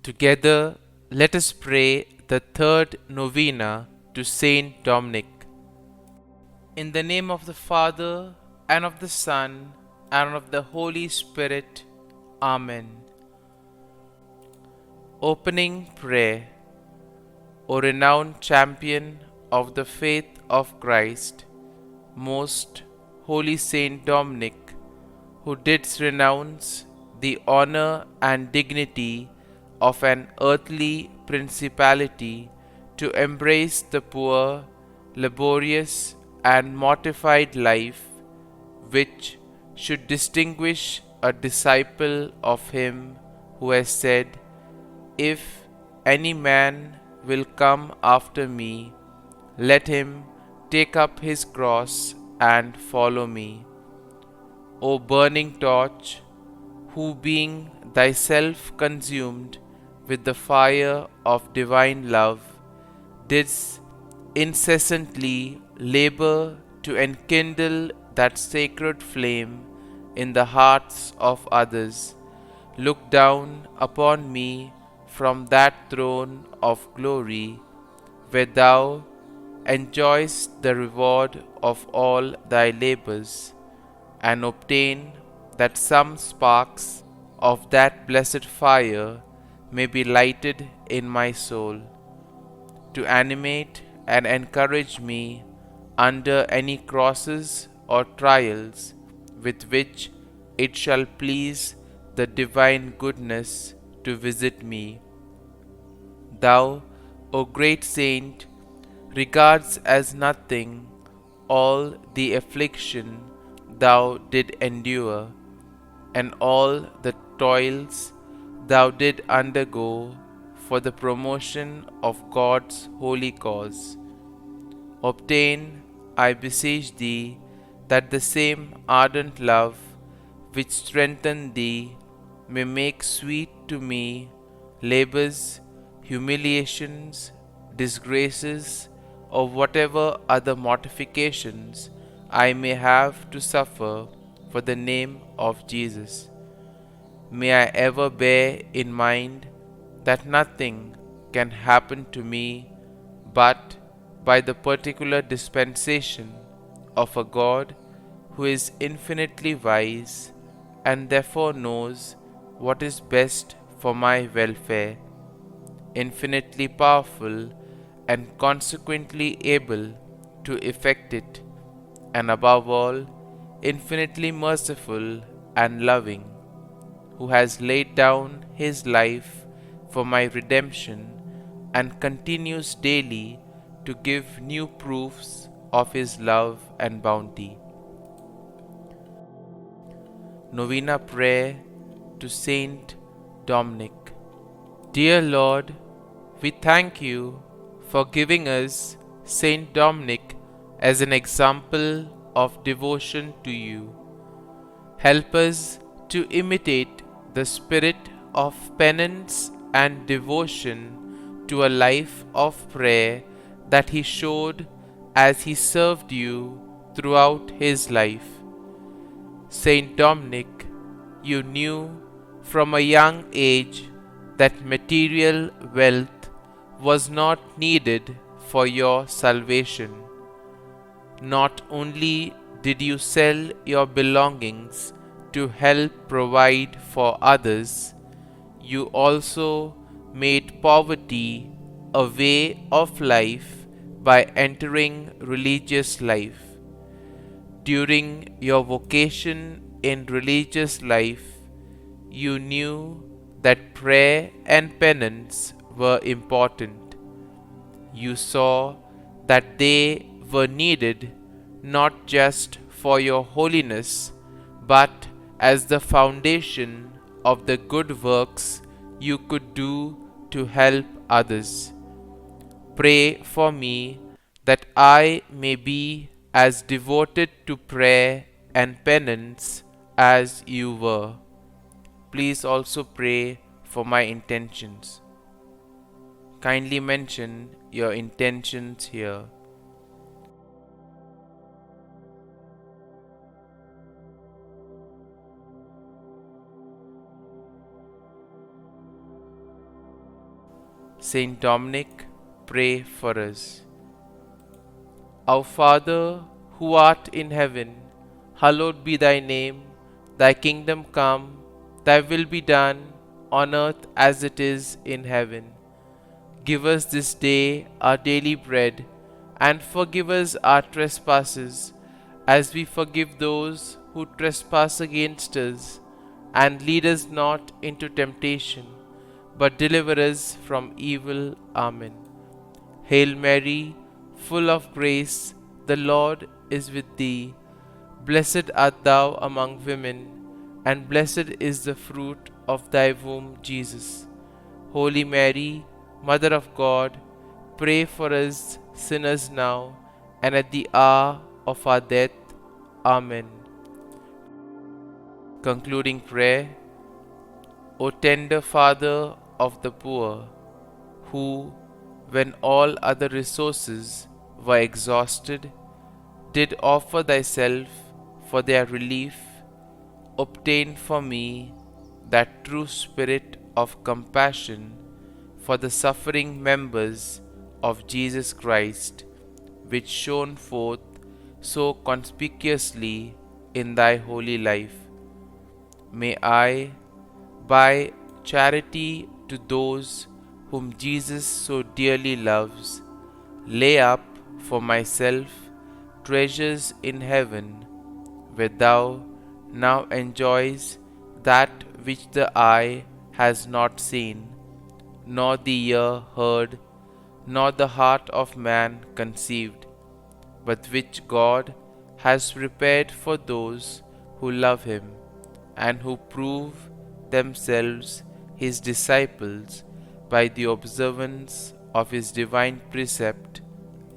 Together, let us pray the third novena to Saint Dominic. In the name of the Father, and of the Son, and of the Holy Spirit. Amen. Opening Prayer. O renowned champion of the faith of Christ, most holy Saint Dominic, who didst renounce the honor and dignity of an earthly principality to embrace the poor, laborious, and mortified life which should distinguish a disciple of him who has said, "If any man will come after me, let him take up his cross and follow me." O burning torch, who being thyself consumed with the fire of divine love, didst incessantly labor to enkindle that sacred flame in the hearts of others, look down upon me from that throne of glory, where thou enjoyest the reward of all thy labors, and obtain that some sparks of that blessed fire may be lighted in my soul, to animate and encourage me under any crosses or trials with which it shall please the divine goodness to visit me. Thou, O great saint, regards as nothing all the affliction thou did endure, and all the toils thou did undergo for the promotion of God's holy cause. Obtain, I beseech thee, that the same ardent love which strengthened thee may make sweet to me labors, humiliations, disgraces, or whatever other mortifications I may have to suffer for the name of Jesus. May I ever bear in mind that nothing can happen to me but by the particular dispensation of a God who is infinitely wise and therefore knows what is best for my welfare, infinitely powerful and consequently able to effect it, and above all, infinitely merciful and loving, who has laid down his life for my redemption and continues daily to give new proofs of his love and bounty. Novena Prayer to Saint Dominic. Dear Lord, we thank you for giving us Saint Dominic as an example of devotion to you. Help us to imitate the spirit of penance and devotion to a life of prayer that he showed as he served you throughout his life. Saint Dominic, you knew from a young age that material wealth was not needed for your salvation. Not only did you sell your belongings to help provide for others, you also made poverty a way of life by entering religious life. During your vocation in religious life, you knew that prayer and penance were important. You saw that they were needed not just for your holiness, but as the foundation of the good works you could do to help others. Pray for me that I may be as devoted to prayer and penance as you were. Please also pray for my intentions. Kindly mention your intentions here. St Dominic, pray for us. Our Father, who art in heaven, hallowed be thy name. Thy kingdom come, thy will be done, on earth as it is in heaven. Give us this day our daily bread, and forgive us our trespasses, as we forgive those who trespass against us. And lead us not into temptation, but deliver us from evil. Amen. Hail Mary, full of grace, the Lord is with thee. Blessed art thou among women, and blessed is the fruit of thy womb, Jesus. Holy Mary, Mother of God, pray for us sinners now and at the hour of our death. Amen. Concluding prayer. O tender Father of the poor, who, when all other resources were exhausted, did offer thyself for their relief, obtain for me that true spirit of compassion for the suffering members of Jesus Christ, which shone forth so conspicuously in thy holy life. May I, by charity to those whom Jesus so dearly loves, lay up for myself treasures in heaven, where thou now enjoys that which the eye has not seen, nor the ear heard, nor the heart of man conceived, but which God has prepared for those who love him, and who prove themselves his disciples by the observance of his divine precept,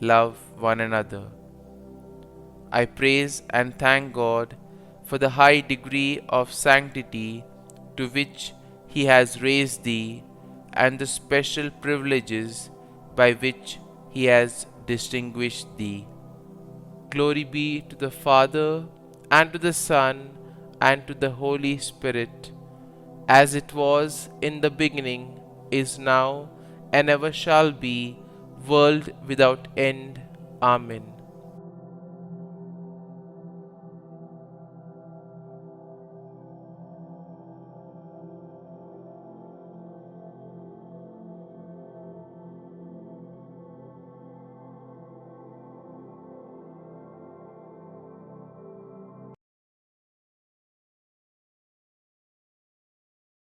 love one another. I praise and thank God for the high degree of sanctity to which he has raised thee, and the special privileges by which he has distinguished thee. Glory be to the Father, and to the Son, and to the Holy Spirit, as it was in the beginning, is now, and ever shall be, world without end. Amen.